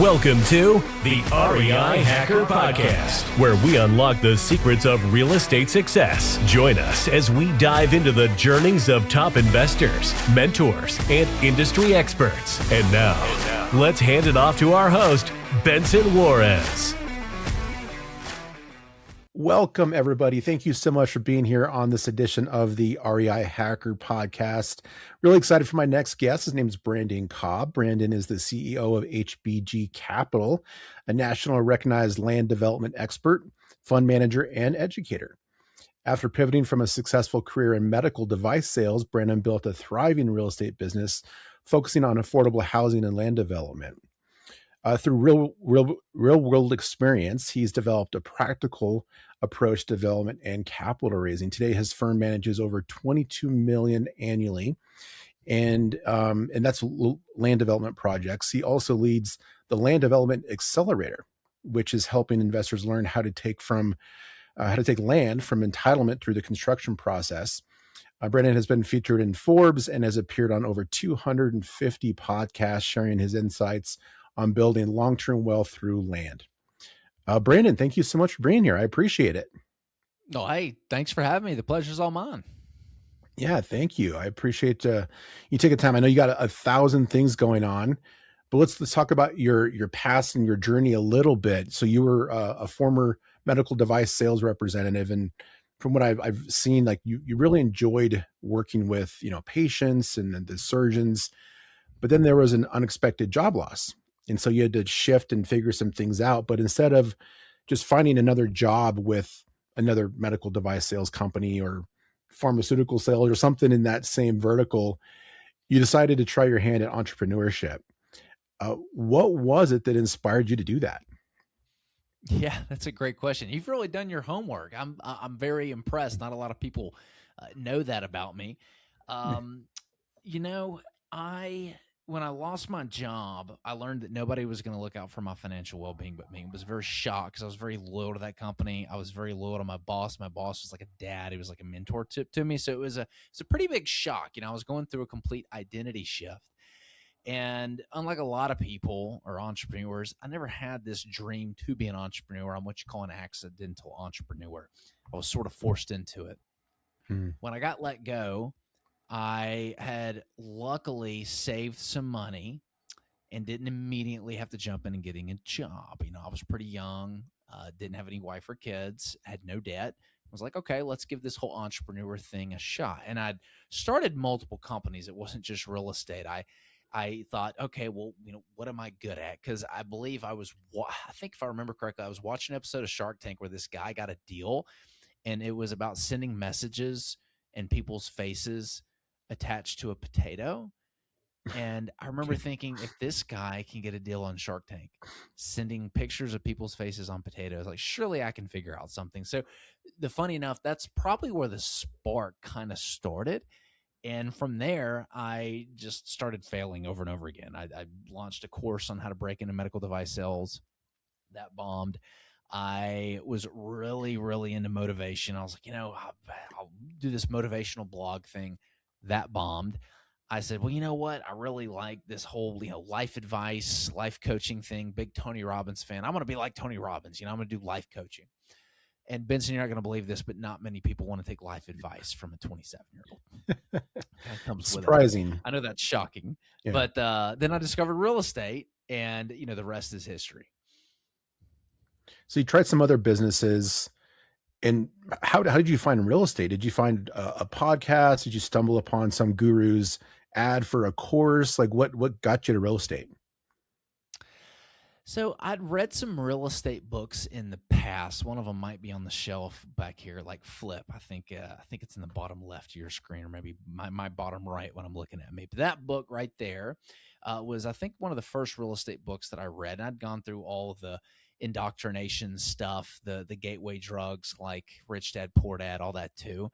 Welcome to the REI Hacker Podcast, where we unlock the secrets of real estate success. Join us as we dive into the journeys of top investors, mentors, and industry experts. And now, let's hand it off to our host, Benson Juarez. Welcome, everybody. Thank you so much for being here on this edition of the REI Hacker Podcast. Really excited for my next guest. His name is Brandon Cobb. Brandon is the CEO of HBG Capital, a national recognized land development expert, fund manager, and educator. After pivoting from a successful career in medical device sales, Brandon built a thriving real estate business focusing on affordable housing and land development. Through real world experience, he's developed a practical approach to development and capital raising. Today, his firm manages over $22 million annually, and that's land development projects. He also leads the Land Development Accelerator, which is helping investors learn how to take land from entitlement through the construction process. Brandon has been featured in Forbes and has appeared on over 250 podcasts, sharing his insights on building long-term wealth through land. Brandon, thank you so much for being here. I appreciate it. Oh, hey, thanks for having me. The pleasure's all mine. Yeah, thank you. I appreciate you taking time. I know you got 1,000 things going on, but let's talk about your past and your journey a little bit. So you were a former medical device sales representative, and from what I've seen, like you really enjoyed working with patients and the surgeons, but then there was an unexpected job loss. And so you had to shift and figure some things out. But instead of just finding another job with another medical device sales company or pharmaceutical sales or something in that same vertical, you decided to try your hand at entrepreneurship. What was it that inspired you to do that? Yeah, that's a great question. You've really done your homework. I'm very impressed. Not a lot of people know that about me. When I lost my job, I learned that nobody was going to look out for my financial well-being but me. I was very shocked because I was very loyal to that company. I was very loyal to my boss. My boss was like a dad. He was like a mentor to me. So it's a pretty big shock. I was going through a complete identity shift. And unlike a lot of people or entrepreneurs, I never had this dream to be an entrepreneur. I'm what you call an accidental entrepreneur. I was sort of forced into it. When I got let go, I had luckily saved some money and didn't immediately have to jump in and getting a job. I was pretty young, didn't have any wife or kids, had no debt. I was like, okay, let's give this whole entrepreneur thing a shot. And I'd started multiple companies. It wasn't just real estate. I thought, okay, well, what am I good at? Because I believe I think if I remember correctly, I was watching an episode of Shark Tank where this guy got a deal, and it was about sending messages in people's faces attached to a potato. And I remember thinking, if this guy can get a deal on Shark Tank, sending pictures of people's faces on potatoes, like surely I can figure out something. So funny enough, that's probably where the spark kind of started. And from there, I just started failing over and over again. I launched a course on how to break into medical device sales. That bombed. I was really, really into motivation. I was like, I'll do this motivational blog thing. That bombed. I said, well, you know what? I really like this whole, life advice, life coaching thing. Big Tony Robbins fan. I'm going to be like Tony Robbins. I'm going to do life coaching. And Benson, you're not going to believe this, but not many people want to take life advice from a 27-year-old. Surprising. I know that's shocking, yeah. But then I discovered real estate, and the rest is history. So you tried some other businesses. And how did you find real estate? Did you find a podcast? Did you stumble upon some guru's ad for a course? Like what got you to real estate? So I'd read some real estate books in the past. One of them might be on the shelf back here, like Flip. I think it's in the bottom left of your screen, or maybe my bottom right when I'm looking at me. But that book right there was, I think, one of the first real estate books that I read. And I'd gone through all of the indoctrination stuff, the gateway drugs like Rich Dad, Poor Dad, all that too.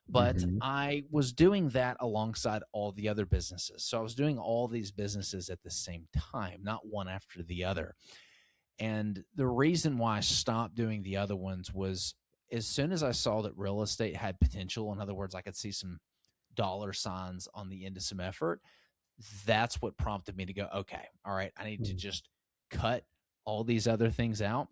But I was doing that alongside all the other businesses. So I was doing all these businesses at the same time, not one after the other. And the reason why I stopped doing the other ones was as soon as I saw that real estate had potential, in other words, I could see some dollar signs on the end of some effort, that's what prompted me to go, okay, all right, I need to just cut all these other things out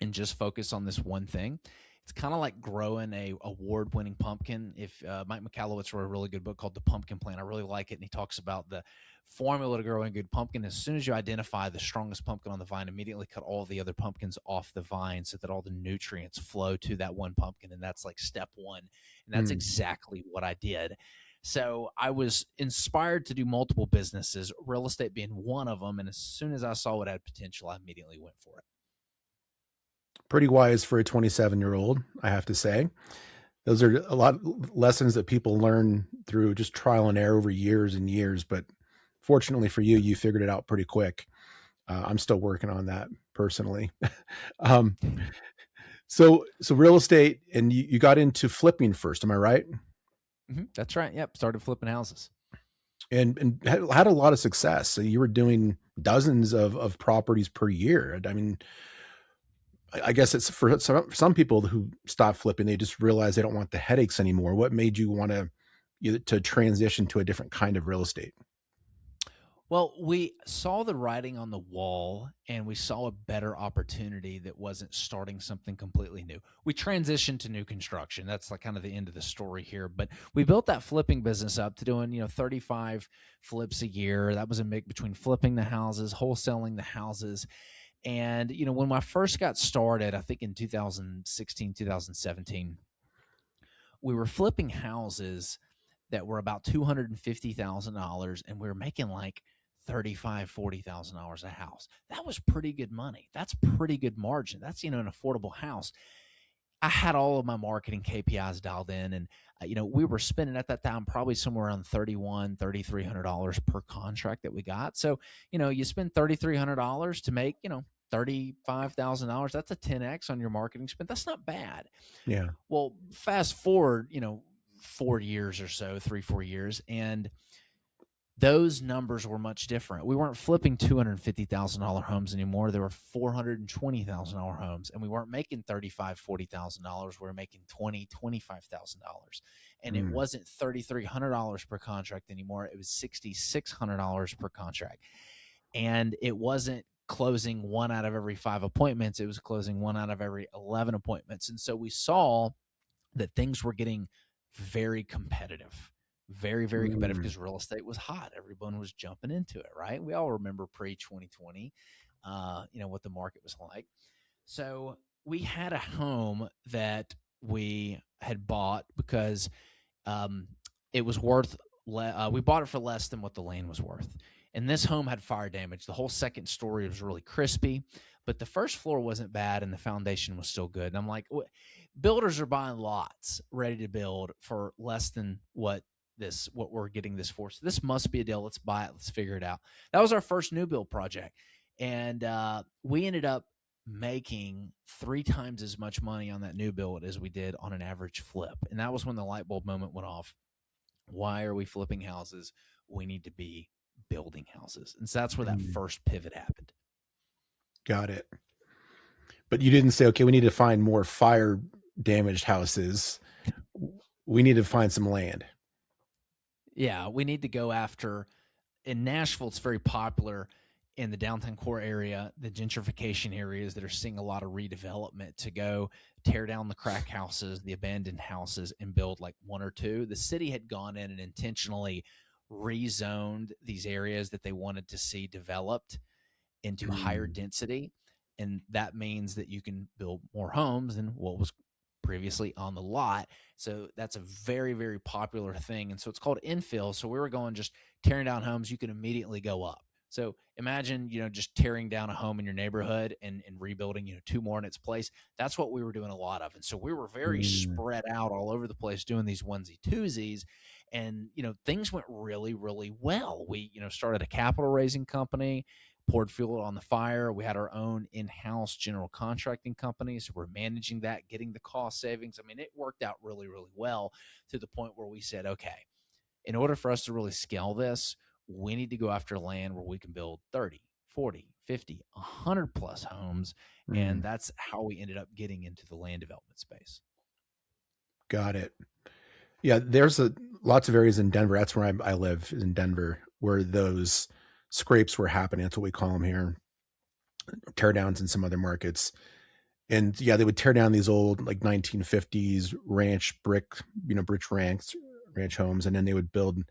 and just focus on this one thing. It's kind of like growing a award-winning pumpkin. If Mike Michalowicz wrote a really good book called The Pumpkin Plan, I really like it, and he talks about the formula to growing a good pumpkin. As soon as you identify the strongest pumpkin on the vine, immediately cut all the other pumpkins off the vine so that all the nutrients flow to that one pumpkin, and that's like step one. And that's exactly what I did. So I was inspired to do multiple businesses, real estate being one of them. And as soon as I saw it had potential, I immediately went for it. Pretty wise for a 27-year-old, I have to say. Those are a lot of lessons that people learn through just trial and error over years and years. But fortunately for you, you figured it out pretty quick. I'm still working on that personally. So real estate, and you got into flipping first. Am I right? Mm-hmm. That's right. Yep. Started flipping houses. And had a lot of success. So you were doing dozens of properties per year. I mean, I guess it's for some people who stop flipping, they just realize they don't want the headaches anymore. What made you want to transition to a different kind of real estate? Well, we saw the writing on the wall, and we saw a better opportunity that wasn't starting something completely new. We transitioned to new construction. That's like kind of the end of the story here. But we built that flipping business up to doing, 35 flips a year. That was a mix between flipping the houses, wholesaling the houses. And, when I first got started, I think in 2016, 2017, we were flipping houses that were about $250,000, and we were making like $35,000, $40,000 a house. That was pretty good money. That's pretty good margin. That's, an affordable house. I had all of my marketing KPIs dialed in, and we were spending at that time probably somewhere around $3,100, $3,300 per contract that we got. So, you spend $3,300 to make, $35,000. That's a 10x on your marketing spend. That's not bad. Yeah. Well, fast forward, 4 years or so, 3-4 years, and those numbers were much different. We weren't flipping $250,000 homes anymore. There were $420,000 homes, and we weren't making $35,000, $40,000. We were making $20,000, $25,000, and it wasn't $3,300 per contract anymore. It was $6,600 per contract, and it wasn't closing 1 out of every 5 appointments. It was closing 1 out of every 11 appointments, and so we saw that things were getting very competitive. Very, very competitive because real estate was hot. Everyone was jumping into it, right? We all remember pre-2020, what the market was like. So we had a home that we had bought because it was worth, we bought it for less than what the land was worth. And this home had fire damage. The whole second story was really crispy, but the first floor wasn't bad and the foundation was still good. And I'm like, builders are buying lots ready to build for less than what we're getting this for. So this must be a deal. Let's buy it. Let's figure it out. That was our first new build project. And we ended up making 3 times as much money on that new build as we did on an average flip. And that was when the light bulb moment went off. Why are we flipping houses? We need to be building houses. And so that's where that first pivot happened. Got it. But you didn't say, okay, we need to find more fire damaged houses. We need to find some land. Yeah, we need to go after, in Nashville, it's very popular in the downtown core area, the gentrification areas that are seeing a lot of redevelopment, to go tear down the crack houses, the abandoned houses, and build like 1 or 2. The city had gone in and intentionally rezoned these areas that they wanted to see developed into higher density. And that means that you can build more homes than what was previously on the lot. So that's a very, very popular thing. And so it's called infill. So we were going just tearing down homes. You can immediately go up. So imagine, just tearing down a home in your neighborhood and rebuilding, 2 more in its place. That's what we were doing a lot of. And so we were very spread out all over the place doing these onesie twosies. And, things went really, really well. We, started a capital raising company, poured fuel on the fire. We had our own in-house general contracting company. So we're managing that, getting the cost savings. I mean, it worked out really, really well, to the point where we said, okay, in order for us to really scale this, we need to go after land where we can build 30, 40, 50, 100 plus homes. And that's how we ended up getting into the land development space. Got it. Yeah, there's lots of areas in Denver. That's where I live, in Denver, where those scrapes were happening. That's what we call them here. tear downs in some other markets. And yeah, they would tear down these old like 1950s ranch homes, and then they would build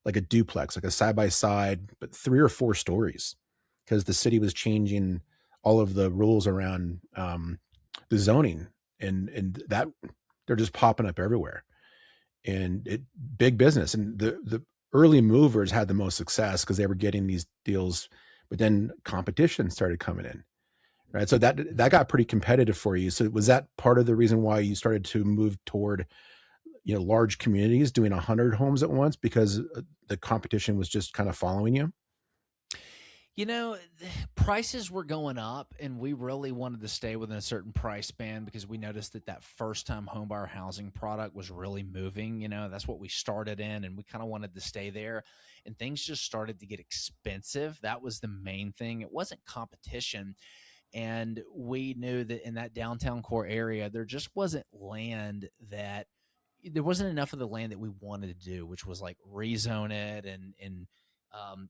like a duplex, like a side by side, but 3 or 4 stories, because the city was changing all of the rules around the zoning, and that they're just popping up everywhere, and big business. And the early movers had the most success because they were getting these deals, but then competition started coming in. Right. So that got pretty competitive for you. So was that part of the reason why you started to move toward, large communities doing 100 homes at once, because the competition was just kind of following you? Prices were going up, and we really wanted to stay within a certain price band because we noticed that first-time homebuyer housing product was really moving. That's what we started in, and we kind of wanted to stay there. And things just started to get expensive. That was the main thing. It wasn't competition. And we knew that in that downtown core area, there just wasn't there wasn't enough of the land that we wanted to do, which was like rezone it and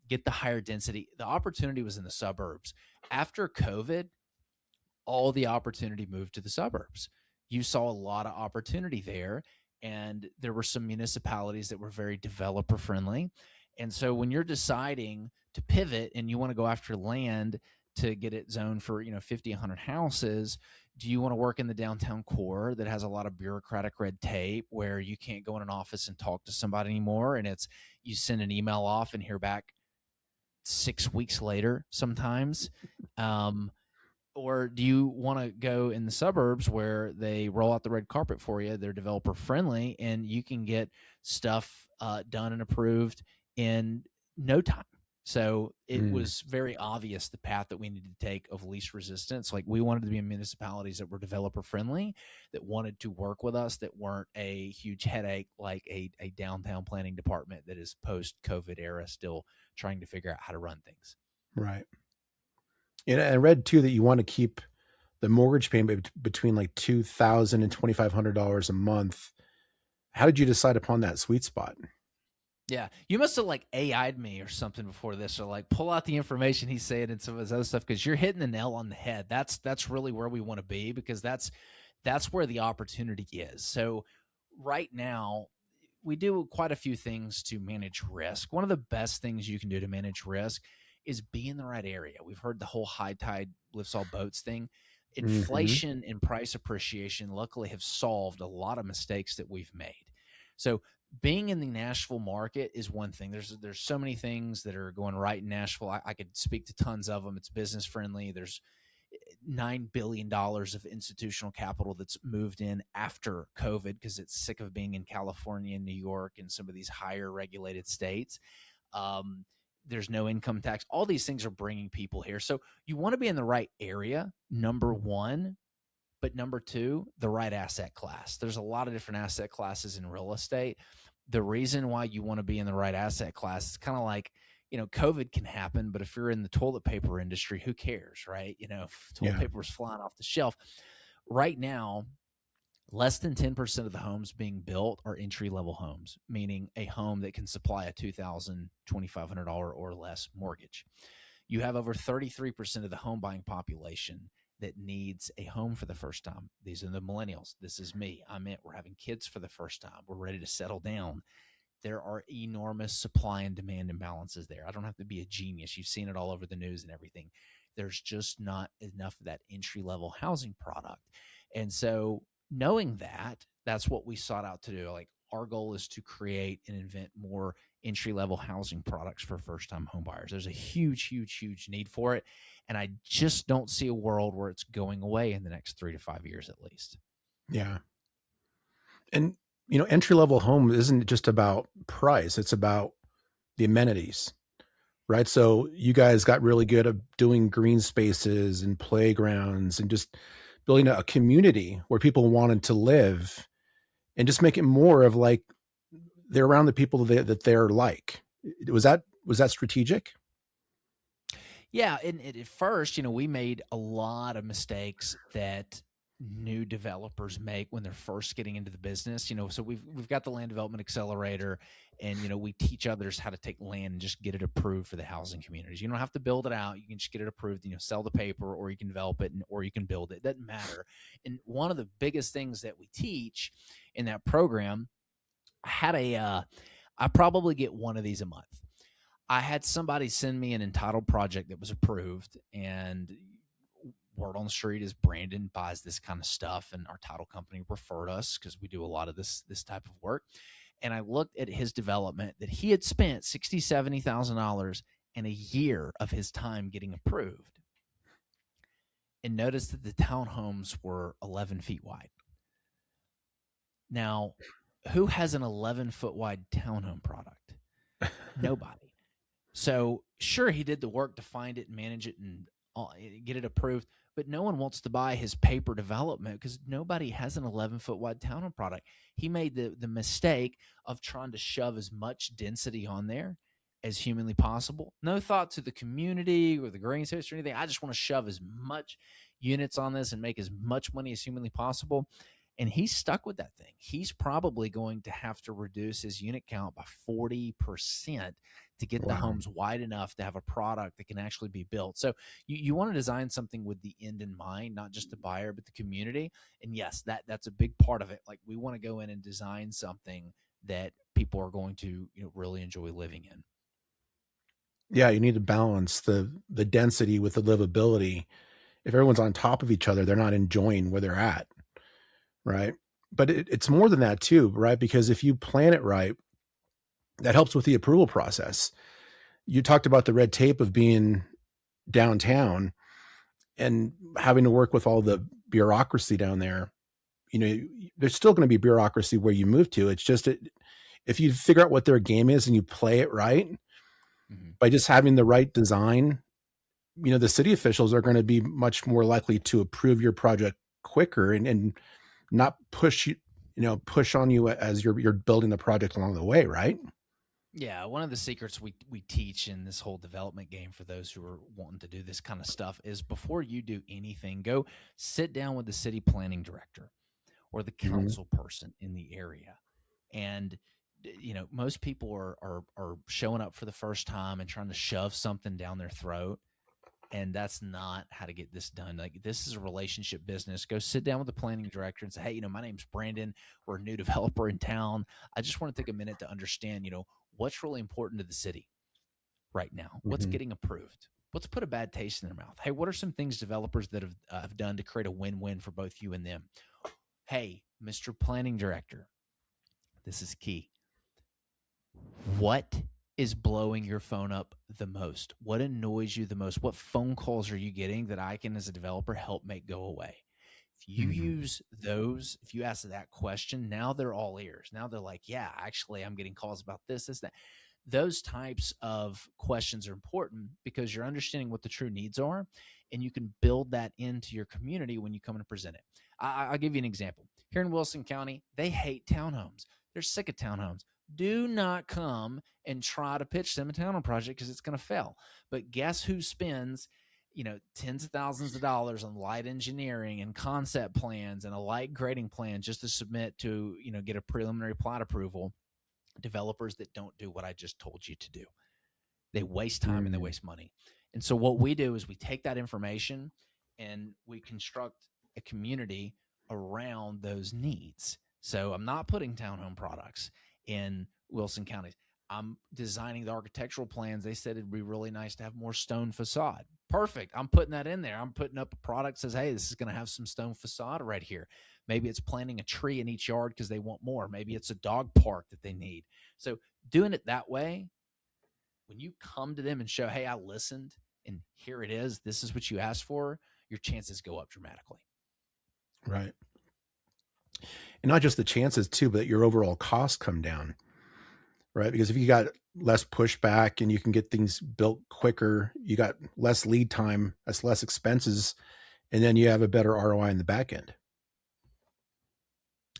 get the higher density. The opportunity was in the suburbs. After COVID, all the opportunity moved to the suburbs. You saw a lot of opportunity there, and there were some municipalities that were very developer friendly. And so when you're deciding to pivot and you want to go after land to get it zoned for 50, 100 houses, do you want to work in the downtown core that has a lot of bureaucratic red tape where you can't go in an office and talk to somebody anymore, and it's you send an email off and hear back 6 weeks later sometimes? Or do you want to go in the suburbs where they roll out the red carpet for you, they're developer friendly, and you can get stuff done and approved in no time? So it was very obvious the path that we needed to take of least resistance. Like, we wanted to be in municipalities that were developer friendly, that wanted to work with us, that weren't a huge headache like a downtown planning department that is post-COVID era still trying to figure out how to run things. Right. And I read too that you want to keep the mortgage payment between like $2,000 and $2,500 a month. How did you decide upon that sweet spot? Yeah, you must have like AI'd me or something before this, or like pull out the information he's saying and some of his other stuff, because you're hitting the nail on the head. That's really where we want to be, because that's where the opportunity is. So right now, we do quite a few things to manage risk. One of the best things you can do to manage risk is be in the right area. We've heard the whole high tide lifts all boats thing. Inflation and price appreciation luckily have solved a lot of mistakes that we've made. So being in the Nashville market is one thing. There's so many things that are going right in Nashville. I could speak to tons of them. It's business friendly. There's $9 billion of institutional capital that's moved in after COVID because it's sick of being in California and New York and some of these higher regulated states. There's no income tax. All these things are bringing people here. So you want to be in the right area, number one. But number two, the right asset class. There's a lot of different asset classes in real estate. The reason why you want to be in the right asset class is kind of like, COVID can happen, but if you're in the toilet paper industry, who cares, right? If toilet paper is flying off the shelf. Right now, less than 10% of the homes being built are entry-level homes, meaning a home that can supply a $2,000, $2,500 or less mortgage. You have over 33% of the home buying population that needs a home for the first time. These are the millennials. This is me. We're having kids for the first time. We're ready to settle down. There are enormous supply and demand imbalances there. I don't have to be a genius. You've seen it all over the news and everything. There's just not enough of that entry-level housing product. And so knowing that, that's what we sought out to do. Like, our goal is to create and invent more entry-level housing products for first-time home buyers. There's a huge, huge, huge need for it. And I just don't see a world where it's going away in the next 3 to 5 years at least. Yeah. And, entry-level home isn't just about price. It's about the amenities, right? So you guys got really good at doing green spaces and playgrounds and just building a community where people wanted to live, and just make it more of like they're around the people that they're like. Was that strategic? Yeah. And at first, we made a lot of mistakes that new developers make when they're first getting into the business. So we've got the Land Development Accelerator, and we teach others how to take land and just get it approved for the housing communities. You don't have to build it out. You can just get it approved, sell the paper, or you can develop it, or you can build it. It doesn't matter. And one of the biggest things that we teach in that program, I probably get one of these a month. I had somebody send me an entitled project that was approved, and word on the street is Brandon buys this kind of stuff, and our title company referred us because we do a lot of this type of work. And I looked at his development that he had spent $60,000-$70,000 in a year of his time getting approved, and noticed that the townhomes were 11 feet wide. Now, who has an 11-foot wide townhome product? Nobody. So sure, he did the work to find it and manage it and get it approved, but no one wants to buy his paper development because nobody has an 11-foot wide townhome product. He made the mistake of trying to shove as much density on there as humanly possible. No thought to the community or the green space or anything. I just want to shove as much units on this and make as much money as humanly possible. And he's stuck with that thing. He's probably going to have to reduce his unit count by 40% to get the homes wide enough to have a product that can actually be built. So you want to design something with the end in mind, not just the buyer, but the community. And yes, that's a big part of it. Like, we want to go in and design something that people are going to really enjoy living in. Yeah, you need to balance the density with the livability. If everyone's on top of each other, they're not enjoying where they're at, right? But it's more than that too, right? Because if you plan it right, that helps with the approval process. You talked about the red tape of being downtown and having to work with all the bureaucracy down there. There's still going to be bureaucracy where you move to. It's just if you figure out what their game is and you play it right, by just having the right design, the city officials are going to be much more likely to approve your project quicker and not push on you as you're building the project along the way, right? Yeah, one of the secrets we teach in this whole development game for those who are wanting to do this kind of stuff is, before you do anything, go sit down with the city planning director or the council person in the area. And most people are showing up for the first time and trying to shove something down their throat. And that's not how to get this done. Like, this is a relationship business. Go sit down with the planning director and say, hey, my name's Brandon. We're a new developer in town. I just want to take a minute to understand, what's really important to the city right now. What's getting approved? What's put a bad taste in their mouth? Hey, what are some things developers that have done to create a win-win for both you and them? Hey, Mr. Planning Director, this is key. What is blowing your phone up the most? What annoys you the most? What phone calls are you getting that I can, as a developer, help make go away? If you use those, if you ask that question, now they're all ears. Now they're like, yeah, actually, I'm getting calls about this, that. Those types of questions are important because you're understanding what the true needs are, and you can build that into your community when you come and present it. I'll give you an example. Here in Wilson County, they hate townhomes. They're sick of townhomes. Do not come and try to pitch them a townhome project because it's going to fail. But guess who spends, tens of thousands of dollars on light engineering and concept plans and a light grading plan just to submit to, get a preliminary plat approval? Developers that don't do what I just told you to do. They waste time and they waste money. And so what we do is we take that information and we construct a community around those needs. So I'm not putting townhome products in Wilson County. I'm designing the architectural plans. They said it'd be really nice to have more stone facade. Perfect. I'm putting that in there. I'm putting up a product that says, hey, this is going to have some stone facade right here. Maybe it's planting a tree in each yard because they want more. Maybe it's a dog park that they need. So doing it that way, when you come to them and show, hey, I listened and here it is, this is what you asked for, your chances go up dramatically. Right. And not just the chances too, but your overall costs come down, right? Because if you got less pushback and you can get things built quicker, you got less lead time, that's less expenses, and then you have a better ROI in the back end.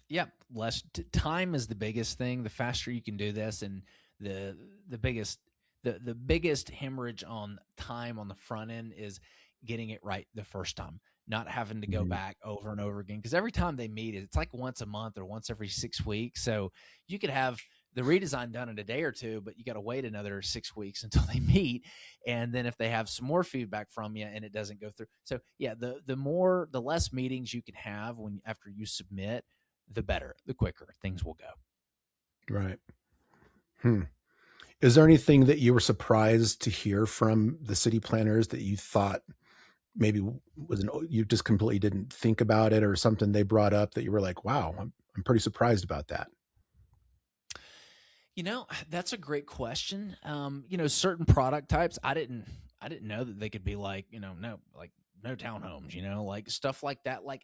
Yeah, less time is the biggest thing. The faster you can do this, and the biggest hemorrhage on time on the front end is getting it right the first time. not having to go back over and over again. Because every time they meet, it's like once a month or once every 6 weeks. So you could have the redesign done in a day or two, but you got to wait another 6 weeks until they meet. And then if they have some more feedback from you and it doesn't go through. So yeah, the less meetings you can have after you submit, the better, the quicker things will go. Right. Is there anything that you were surprised to hear from the city planners that you thought maybe you just completely didn't think about it, or something they brought up that you were like, wow, I'm pretty surprised about that? That's a great question. Certain product types, I didn't know that they could be like, no townhomes, like stuff like that. Like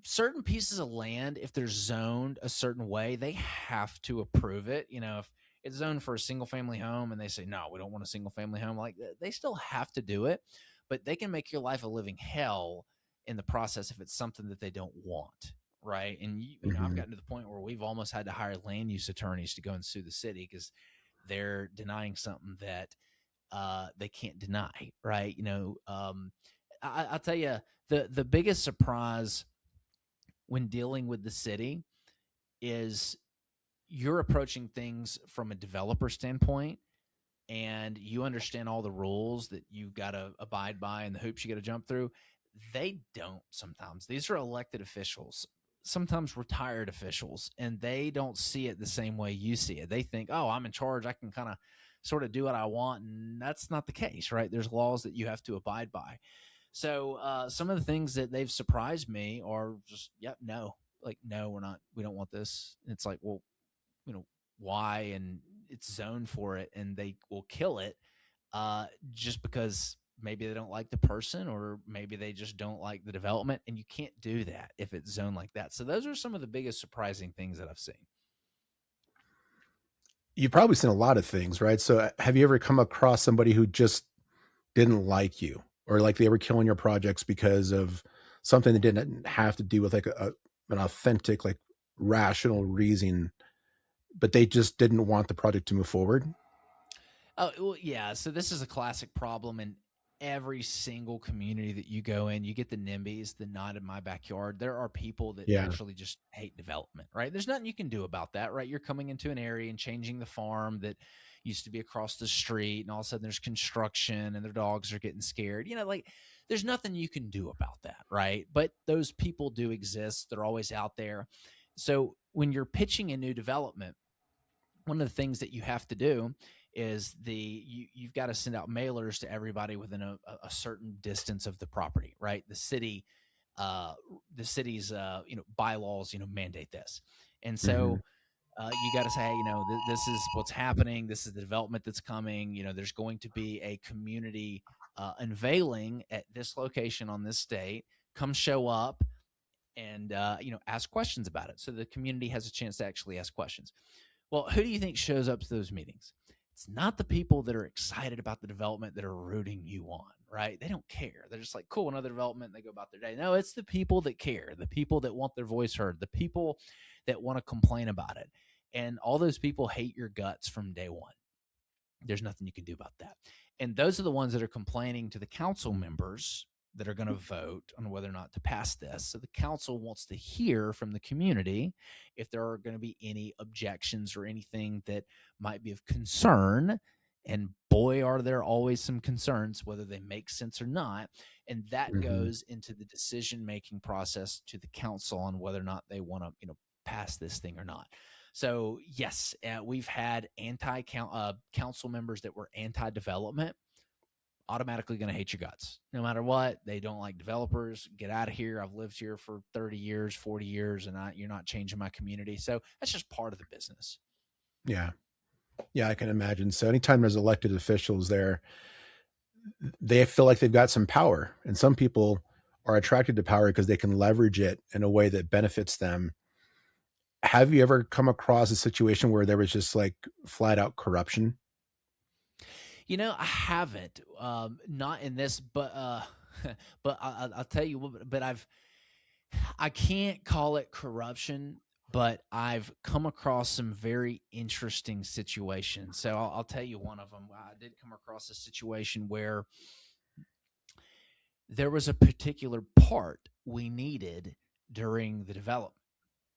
certain pieces of land, if they're zoned a certain way, they have to approve it. If it's zoned for a single family home and they say, no, we don't want a single family home, like they still have to do it, but they can make your life a living hell in the process if it's something that they don't want. Right. And, I've gotten to the point where we've almost had to hire land use attorneys to go and sue the city because they're denying something that they can't deny. Right. I'll tell you the biggest surprise when dealing with the city is you're approaching things from a developer standpoint and you understand all the rules that you've got to abide by and the hoops you got to jump through. They don't sometimes. These are elected officials, sometimes retired officials, and they don't see it the same way you see it. They think, oh, I'm in charge. I can kind of sort of do what I want. And that's not the case, right? There's laws that you have to abide by. So some of the things that they've surprised me are just, no, we don't want this. And it's like, well, why? And it's zoned for it and they will kill it just because maybe they don't like the person or maybe they just don't like the development. And you can't do that if it's zoned like that. So those are some of the biggest surprising things that I've seen. You've probably seen a lot of things, right? So have you ever come across somebody who just didn't like you, or like they were killing your projects because of something that didn't have to do with like an authentic, like rational reason, but they just didn't want the project to move forward? Oh, well, yeah. So this is a classic problem in every single community that you go in. You get the NIMBYs, the not in my backyard. There are people that naturally just hate development, right? There's nothing you can do about that, right? You're coming into an area and changing the farm that used to be across the street, and all of a sudden there's construction and their dogs are getting scared. Like there's nothing you can do about that, right? But those people do exist. They're always out there. So when you're pitching a new development, one of the things that you have to do is you've got to send out mailers to everybody within a certain distance of the property, right? The city's bylaws, mandate this. And so you got to say, hey, this is what's happening. This is the development that's coming. There's going to be a community unveiling at this location on this date. Come show up and, ask questions about it. So the community has a chance to actually ask questions. Well, who do you think shows up to those meetings? It's not the people that are excited about the development that are rooting you on, right? They don't care. They're just like, cool, another development, and they go about their day. No, it's the people that care, the people that want their voice heard, the people that want to complain about it. And all those people hate your guts from day one. There's nothing you can do about that. And those are the ones that are complaining to the council members that are going to vote on whether or not to pass this. So the council wants to hear from the community if there are going to be any objections or anything that might be of concern. And boy, are there always some concerns, whether they make sense or not. And that goes into the decision-making process to the council on whether or not they want to, pass this thing or not. So yes, we've had council members that were anti-development. Automatically going to hate your guts no matter what. They don't like developers. Get out of here. I've lived here for 30 years, 40 years, and you're not changing my community. So that's just part of the business. Yeah, I can imagine. So anytime there's elected officials there, they feel like they've got some power, and some people are attracted to power because they can leverage it in a way that benefits them. Have you ever come across a situation where there was just like flat out corruption? I haven't, not in this, but I'll tell you, but I can't call it corruption, but I've come across some very interesting situations. So I'll tell you one of them. I did come across a situation where there was a particular part we needed during the development.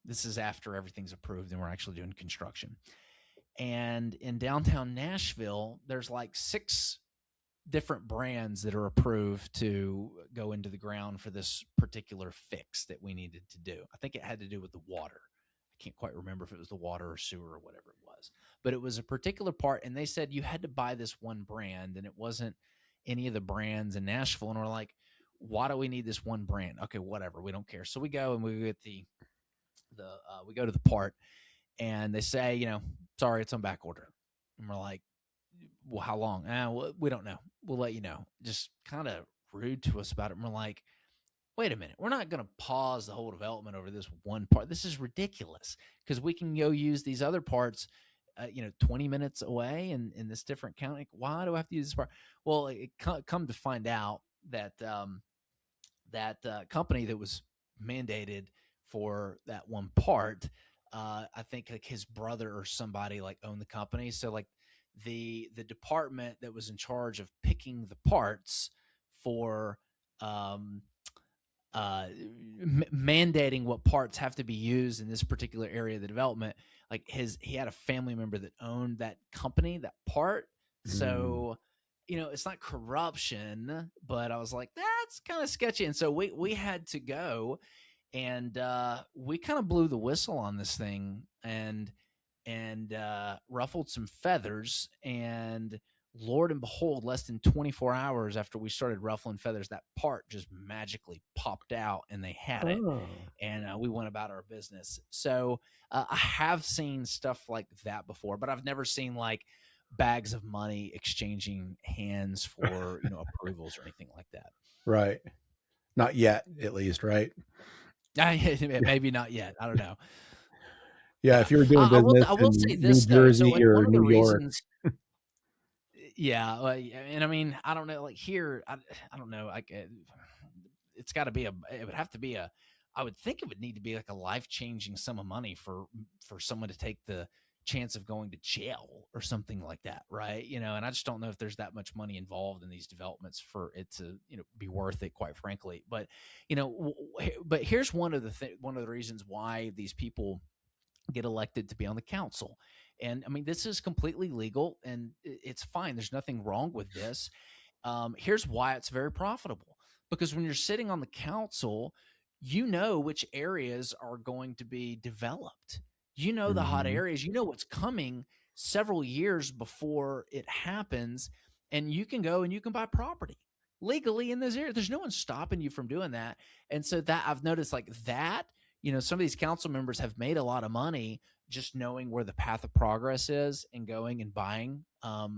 This is after everything's approved and we're actually doing construction. And in downtown Nashville, there's like 6 different brands that are approved to go into the ground for this particular fix that we needed to do. I think it had to do with the water. I can't quite remember if it was the water or sewer or whatever it was, but it was a particular part. And they said you had to buy this one brand, and it wasn't any of the brands in Nashville. And we're like, why do we need this one brand? Okay, whatever. We don't care. So we go and we get we go to the part, and they say, sorry, it's on back order. And we're like, well, how long? Well, we don't know. We'll let you know. Just kind of rude to us about it. And we're like, wait a minute. We're not going to pause the whole development over this one part. This is ridiculous, because we can go use these other parts, 20 minutes away in this different county. Why do I have to use this part? Well, it come to find out that that company that was mandated for that one part, I think like his brother or somebody like owned the company. So like the department that was in charge of picking the parts for mandating what parts have to be used in this particular area of the development, like he had a family member that owned that company, that part. So it's not corruption, but I was like, that's kind of sketchy. And so we had to go, and we kind of blew the whistle on this thing and ruffled some feathers. And Lord and behold, less than 24 hours after we started ruffling feathers, that part just magically popped out, and they had it. And we went about our business. So I have seen stuff like that before, but I've never seen like bags of money exchanging hands for approvals or anything like that. Right. Not yet, at least, right? Maybe not yet. I don't know. Yeah, if you were doing business I will say in this, New Jersey though. So or one of the New York. reasons, yeah, and I mean, I don't know, like here, I don't know, like it's got to be it would have to be I would think it would need to be like a life-changing sum of money for someone to take the chance of going to jail or something like that, right? And I just don't know if there's that much money involved in these developments for it to be worth it, quite frankly. But but here's one of the reasons why these people get elected to be on the council. And I mean, this is completely legal and it's fine. There's nothing wrong with this. Here's why it's very profitable, because when you're sitting on the council, which areas are going to be developed. The hot areas, what's coming several years before it happens, and you can go and you can buy property legally in this area. There's no one stopping you from doing that. And so that I've noticed like that, some of these council members have made a lot of money just knowing where the path of progress is and going and buying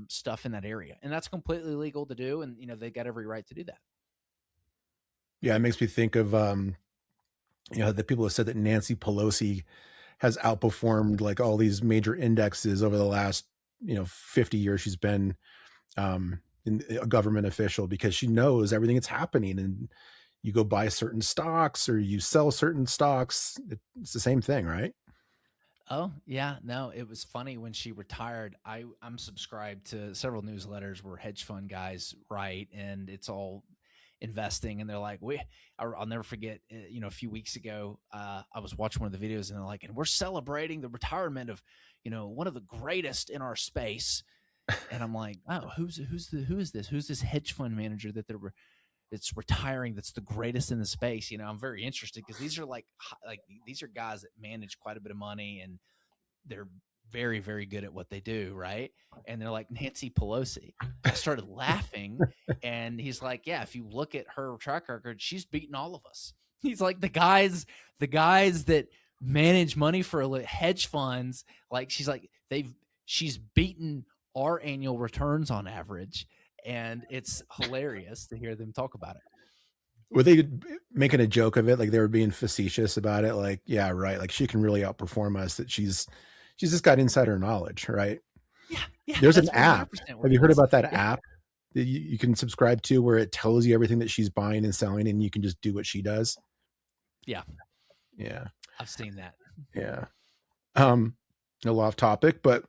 stuff in that area. And that's completely legal to do. And, they got every right to do that. Yeah. It makes me think of, the people have said that Nancy Pelosi has outperformed like all these major indexes over the last, 50 years. She's been a government official because she knows everything that's happening, and you go buy certain stocks or you sell certain stocks. It's the same thing, right? Oh yeah, no, it was funny when she retired. I'm subscribed to several newsletters where hedge fund guys write, and it's all investing. And they're like, I'll never forget, a few weeks ago, I was watching one of the videos, and they're like, and we're celebrating the retirement of, one of the greatest in our space. And I'm like, oh, who is this? Who's this hedge fund manager that it's retiring? That's the greatest in the space. I'm very interested because these are like these are guys that manage quite a bit of money, and they're very, very good at what they do. Right. And they're like, Nancy Pelosi. I started laughing, and he's like, yeah, if you look at her track record, she's beaten all of us. He's like, the guys that manage money for hedge funds, like she's beaten our annual returns on average. And it's hilarious to hear them talk about it. Were they making a joke of it? Like they were being facetious about it? Like, yeah, right. Like she can really outperform us, that she's just got insider knowledge, right? Yeah. There's an app. Have you heard about that app that you can subscribe to where it tells you everything that she's buying and selling, and you can just do what she does? Yeah. I've seen that. Yeah. A little off topic, but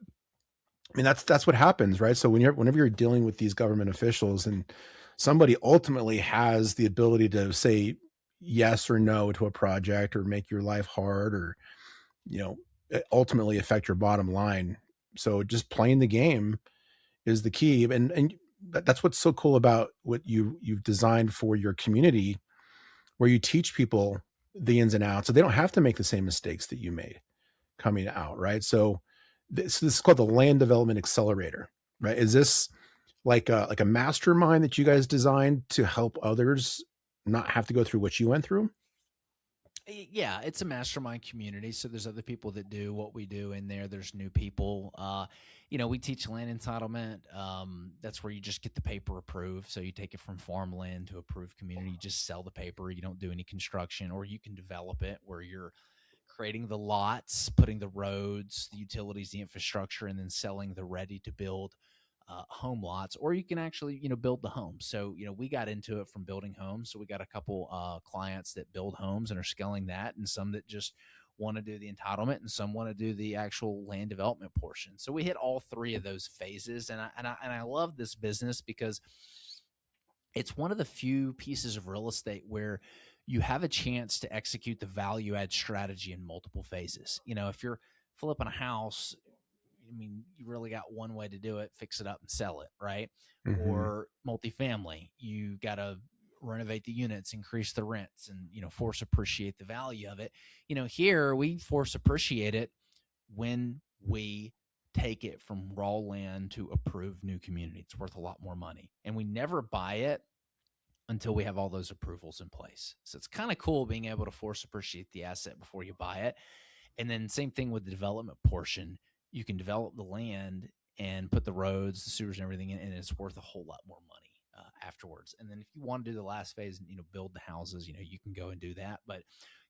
I mean, that's what happens, right? So whenever you're dealing with these government officials, and somebody ultimately has the ability to say yes or no to a project or make your life hard or, ultimately affect your bottom line. So just playing the game is the key. And that's what's so cool about what you've designed for your community, where you teach people the ins and outs so they don't have to make the same mistakes that you made coming out, right? So this is called the Land Development Accelerator, right? Is this like a mastermind that you guys designed to help others not have to go through what you went through? Yeah, it's a mastermind community. So there's other people that do what we do in there. There's new people. We teach land entitlement. That's where you just get the paper approved. So you take it from farmland to approved community. You just sell the paper. You don't do any construction, or you can develop it where you're creating the lots, putting the roads, the utilities, the infrastructure, and then selling the ready to build home lots, or you can actually, build the home. So, we got into it from building homes. So we got a couple clients that build homes and are scaling that, and some that just want to do the entitlement, and some want to do the actual land development portion. So we hit all three of those phases. And I love this business because it's one of the few pieces of real estate where you have a chance to execute the value add strategy in multiple phases. If you're flipping a house, you really got one way to do it: fix it up and sell it, right? Mm-hmm. Or multifamily, you got to renovate the units, increase the rents, and force appreciate the value of it. Here we force appreciate it when we take it from raw land to approved new community. It's worth a lot more money, and we never buy it until we have all those approvals in place. So it's kind of cool being able to force appreciate the asset before you buy it. And then same thing with the development portion. You can develop the land and put the roads, the sewers, and everything in, and it's worth a whole lot more money afterwards. And then if you want to do the last phase and build the houses, you can go and do that. But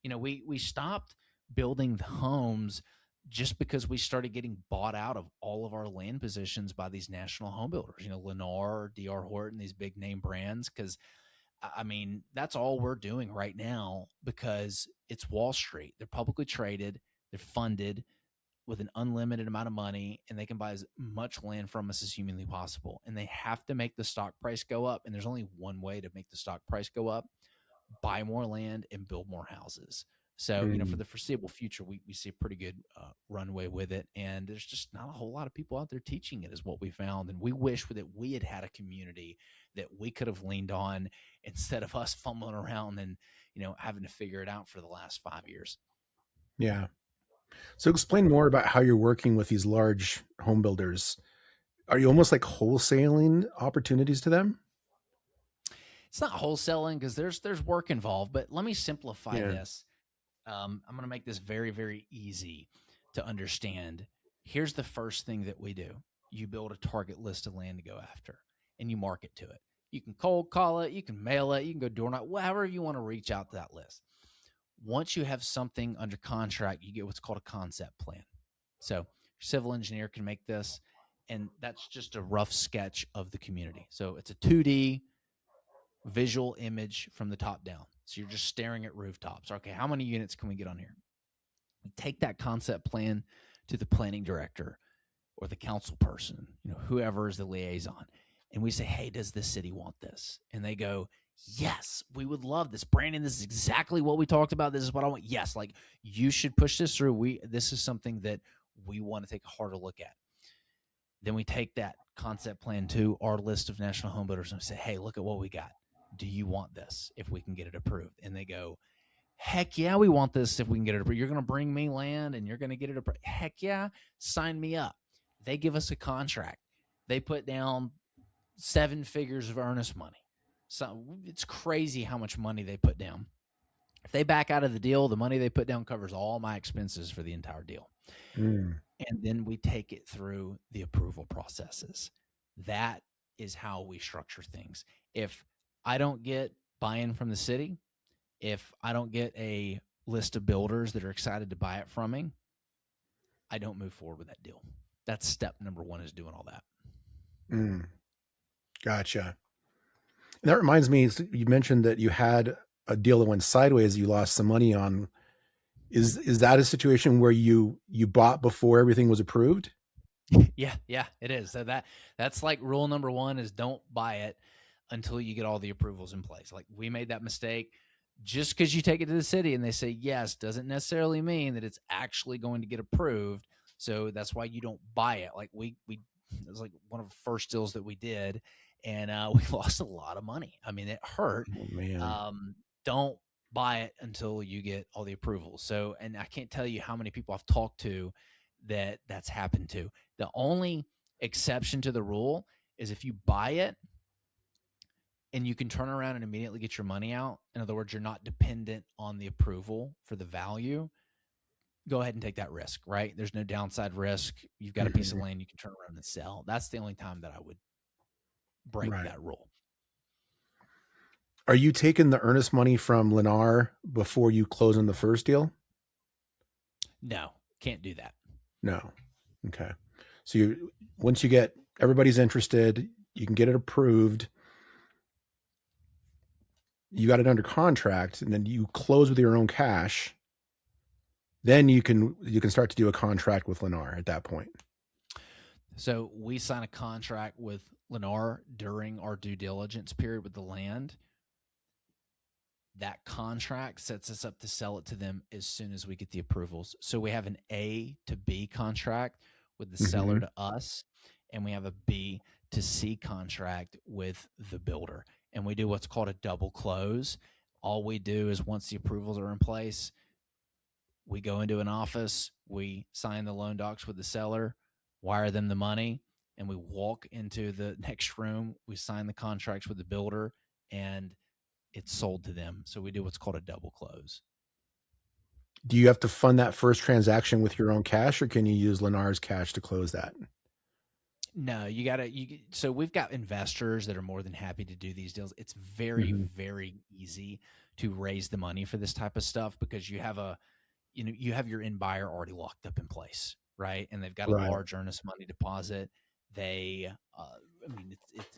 we stopped building the homes just because we started getting bought out of all of our land positions by these national home builders, Lennar, D.R. Horton, these big name brands. Because that's all we're doing right now because it's Wall Street. They're publicly traded, they're funded with an unlimited amount of money, and they can buy as much land from us as humanly possible. And they have to make the stock price go up. And there's only one way to make the stock price go up: buy more land and build more houses. So, for the foreseeable future, we see a pretty good runway with it. And there's just not a whole lot of people out there teaching it, is what we found. And we wish that we had a community that we could have leaned on instead of us fumbling around and, having to figure it out for the last 5 years. Yeah. So explain more about how you're working with these large home builders. Are you almost like wholesaling opportunities to them? It's not wholesaling because there's work involved, but let me simplify this. I'm going to make this very, very easy to understand. Here's the first thing that we do. You build a target list of land to go after, and you market to it. You can cold call it, you can mail it, you can go door knock, however you want to reach out to that list. Once you have something under contract, you get what's called a concept plan. So your civil engineer can make this, and that's just a rough sketch of the community. So it's a 2D visual image from the top down. So you're just staring at rooftops. Okay, how many units can we get on here? We take that concept plan to the planning director or the council person, whoever is the liaison, and we say, hey, does this city want this? And they go, yes, we would love this. Brandon, this is exactly what we talked about. This is what I want. Yes, like you should push this through. This is something that we want to take a harder look at. Then we take that concept plan to our list of national home builders and say, hey, look at what we got. Do you want this if we can get it approved? And they go, heck yeah, we want this if we can get it approved. You're going to bring me land and you're going to get it approved. Heck yeah, sign me up. They give us a contract. They put down 7 figures of earnest money. So it's crazy how much money they put down. If they back out of the deal, the money they put down covers all my expenses for the entire deal. And then we take it through the approval processes. That is how we structure things. If I don't get buy-in from the city, if I don't get a list of builders that are excited to buy it from me, I don't move forward with that deal. That's step number 1, is doing all that. Gotcha. And that reminds me, you mentioned that you had a deal that went sideways, you lost some money on. Is that a situation where you bought before everything was approved? Yeah, it is. So that's like rule number 1 is don't buy it until you get all the approvals in place. Like, we made that mistake. Just because you take it to the city and they say yes doesn't necessarily mean that it's actually going to get approved. So that's why you don't buy it. Like, it was like one of the first deals that we did, and we lost a lot of money. I mean, it hurt. Oh, man. Don't buy it until you get all the approvals. So, and I can't tell you how many people I've talked to that's happened to. The only exception to the rule is if you buy it and you can turn around and immediately get your money out. In other words, you're not dependent on the approval for the value. Go ahead and take that risk, right? There's no downside risk. You've got a piece of land you can turn around and sell. That's the only time that I would break that rule. Are you taking the earnest money from Lennar before you close on the first deal? No, can't do that. No. Okay. So once you get everybody's interested, you can get it approved. You got it under contract, and then you close with your own cash. Then you can start to do a contract with Lennar at that point. So we sign a contract with Lennar during our due diligence period with the land. That contract sets us up to sell it to them as soon as we get the approvals. So we have an A to B contract with the seller to us, and we have a B to C contract with the builder. And we do what's called a double close. All we do is, once the approvals are in place, we go into an office, we sign the loan docs with the seller, wire them the money, and we walk into the next room. We sign the contracts with the builder, and it's sold to them. So we do what's called a double close. Do you have to fund that first transaction with your own cash, or can you use Lennar's cash to close that? No, so we've got investors that are more than happy to do these deals. It's very, very easy to raise the money for this type of stuff because you have your end buyer already locked up in place, right? And they've got a large earnest money deposit. They,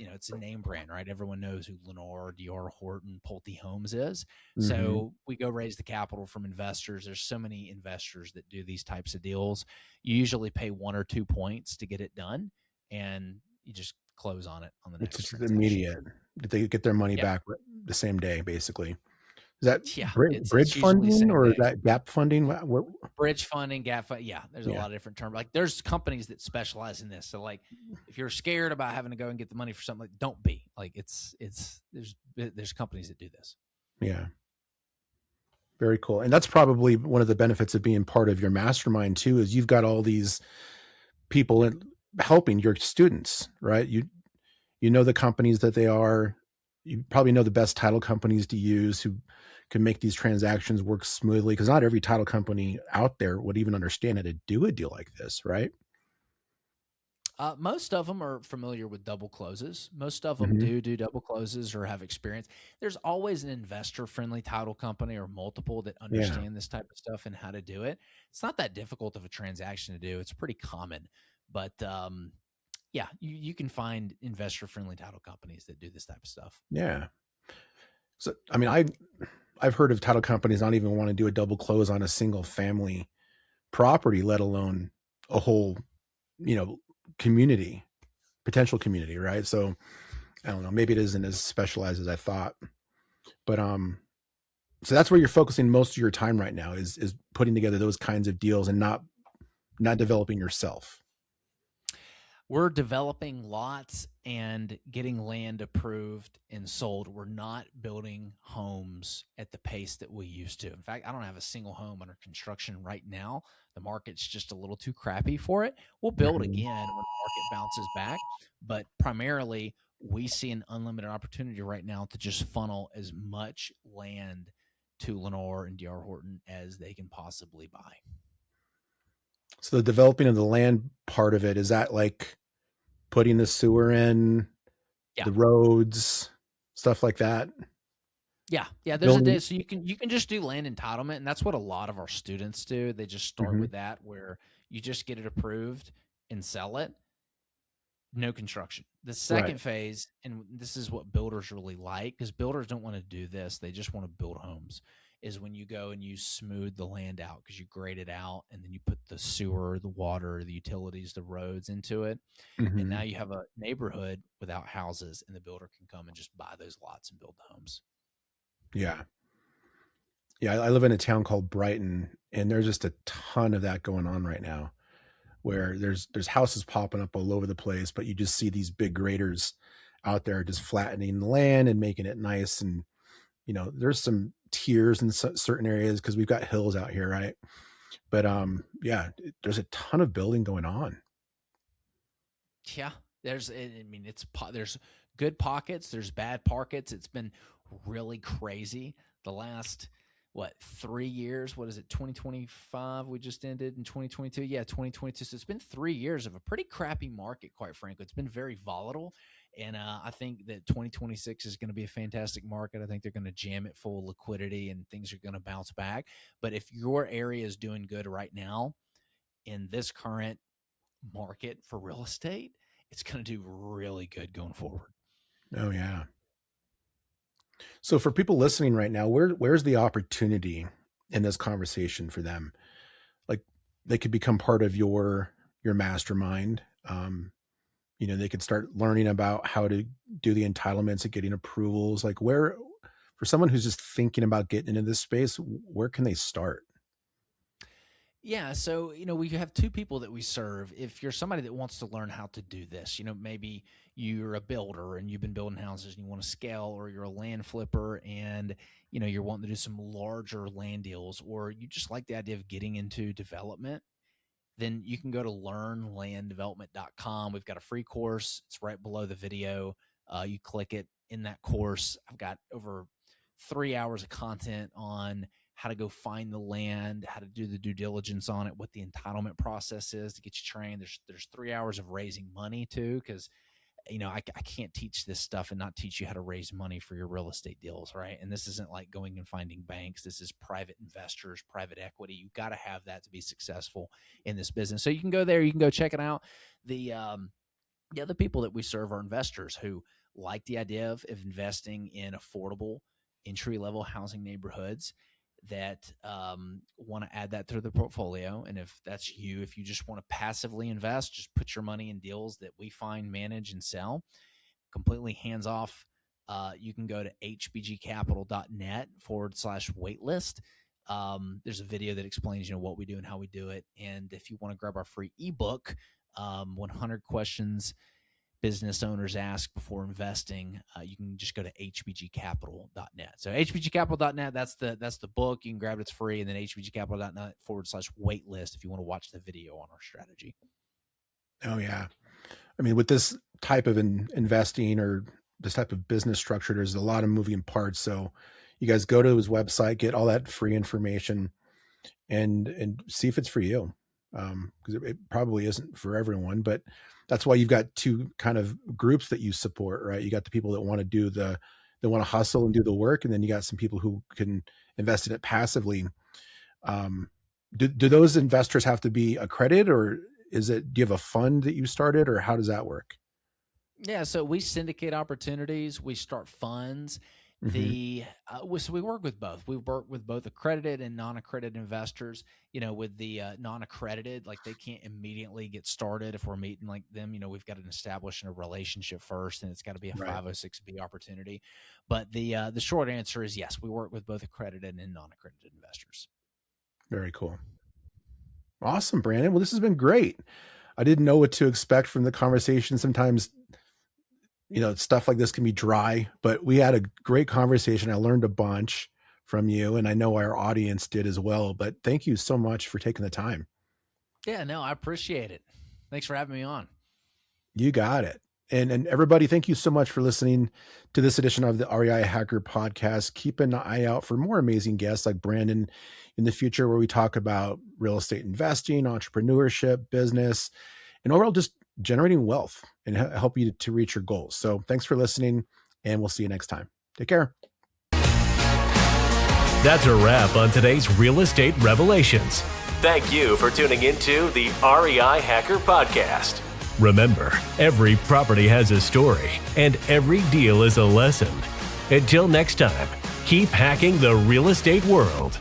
it's a name brand, right? Everyone knows who Lennar, D.R. Horton, Pulte Homes is. So we go raise the capital from investors. There's so many investors that do these types of deals. You usually pay 1 or 2 points to get it done, and you just close on it on the next. It's immediate. They get their money back the same day, basically. Is that bridge funding or is that gap funding? What? Bridge funding, gap funding. Yeah, there's a lot of different terms. Like, there's companies that specialize in this. So, like, if you're scared about having to go and get the money for something, like, don't be. Like, there's companies that do this. Yeah. Very cool. And that's probably one of the benefits of being part of your mastermind too, is you've got all these people helping your students, right? You know the companies that they are. You probably know the best title companies to use who can make these transactions work smoothly, because not every title company out there would even understand how to do a deal like this, right? Most of them are familiar with double closes. Most of them do double closes or have experience. There's always an investor-friendly title company or multiple that understand this type of stuff and how to do it. It's not that difficult of a transaction to do. It's pretty common. But you can find investor-friendly title companies that do this type of stuff. Yeah. So, I mean, I've heard of title companies not even want to do a double close on a single family property, let alone a whole, potential community, right? So I don't know, maybe it isn't as specialized as I thought, but so that's where you're focusing most of your time right now is putting together those kinds of deals and not developing yourself. We're developing lots and getting land approved and sold. We're not building homes at the pace that we used to. In fact, I don't have a single home under construction right now. The market's just a little too crappy for it. We'll build again when the market bounces back, but primarily we see an unlimited opportunity right now to just funnel as much land to Lennar and D.R. Horton as they can possibly buy. So the developing of the land part of it, is that like putting the sewer in, the roads, stuff like that? Yeah. There's a day, so you can just do land entitlement, and that's what a lot of our students do. They just start with that, where you just get it approved and sell it. No construction. The second phase, and this is what builders really like, because builders don't want to do this; they just want to build homes, is when you go and you smooth the land out because you grade it out and then you put the sewer, the water, the utilities, the roads into it. And now you have a neighborhood without houses, and the builder can come and just buy those lots and build the homes. Yeah. Yeah. I live in a town called Brighton, and there's just a ton of that going on right now, where there's houses popping up all over the place, but you just see these big graders out there just flattening the land and making it nice. And, there's some tiers in certain areas because we've got hills out here. Right. But, there's a ton of building going on. Yeah. There's good pockets. There's bad pockets. It's been really crazy the last, 3 years? What is it? 2025. We just ended in 2022. Yeah. 2022. So it's been 3 years of a pretty crappy market, quite frankly. It's been very volatile. And I think that 2026 is going to be a fantastic market. I think they're going to jam it full of liquidity and things are going to bounce back. But if your area is doing good right now in this current market for real estate, it's going to do really good going forward. Oh, yeah. So for people listening right now, where's the opportunity in this conversation for them? Like, they could become part of your mastermind. They could start learning about how to do the entitlements and getting approvals. Like, where, for someone who's just thinking about getting into this space, where can they start? Yeah. So, we have two people that we serve. If you're somebody that wants to learn how to do this, maybe you're a builder and you've been building houses and you want to scale, or you're a land flipper and, you're wanting to do some larger land deals, or you just like the idea of getting into development, then you can go to learnlanddevelopment.com. We've got a free course. It's right below the video. You click it. In that course, I've got over 3 hours of content on how to go find the land, how to do the due diligence on it, what the entitlement process is to get you trained. There's 3 hours of raising money too, because I can't teach this stuff and not teach you how to raise money for your real estate deals, right? And this isn't like going and finding banks. This is private investors, private equity. You got to have that to be successful in this business. So you can go there, you can go check it out. The other people that we serve are investors who like the idea of investing in affordable entry-level housing neighborhoods that want to add that to their portfolio. And if that's you, if you just want to passively invest, just put your money in deals that we find, manage, and sell, completely hands off. You can go to hbgcapital.net/waitlist. There's a video that explains, what we do and how we do it. And if you want to grab our free ebook, 100 questions business owners ask before investing, you can just go to hbgcapital.net. So hbgcapital.net, that's the book. You can grab it. It's free. And then hbgcapital.net/waitlist if you want to watch the video on our strategy. Oh, yeah. I mean, with this type of investing or this type of business structure, there's a lot of moving parts. So you guys go to his website, get all that free information and see if it's for you. Because it probably isn't for everyone, but that's why you've got two kind of groups that you support, right? You got the people that want to they want to hustle and do the work. And then you got some people who can invest in it passively. Do those investors have to be accredited, or do you have a fund that you started, or how does that work? Yeah. So we syndicate opportunities. We start funds. So we work with both. We work with both accredited and non-accredited investors. With the non-accredited, like, they can't immediately get started if we're meeting like them. We've got to establish a relationship first, and it's got to be a 506B opportunity. But the short answer is yes, we work with both accredited and non-accredited investors. Very cool. Awesome, Brandon. Well, this has been great. I didn't know what to expect from the conversation. Sometimes stuff like this can be dry, but we had a great conversation. I learned a bunch from you, and I know our audience did as well, but thank you so much for taking the time. Yeah, no, I appreciate it. Thanks for having me on. You got it. And everybody, thank you so much for listening to this edition of the REI Hacker Podcast. Keep an eye out for more amazing guests like Brandon in the future, where we talk about real estate investing, entrepreneurship, business, and overall just generating wealth and help you to reach your goals. So thanks for listening, and we'll see you next time. Take care. That's a wrap on today's Real Estate Revelations. Thank you for tuning into the REI Hacker Podcast. Remember, every property has a story, and every deal is a lesson. Until next time, keep Keep hacking the real estate world.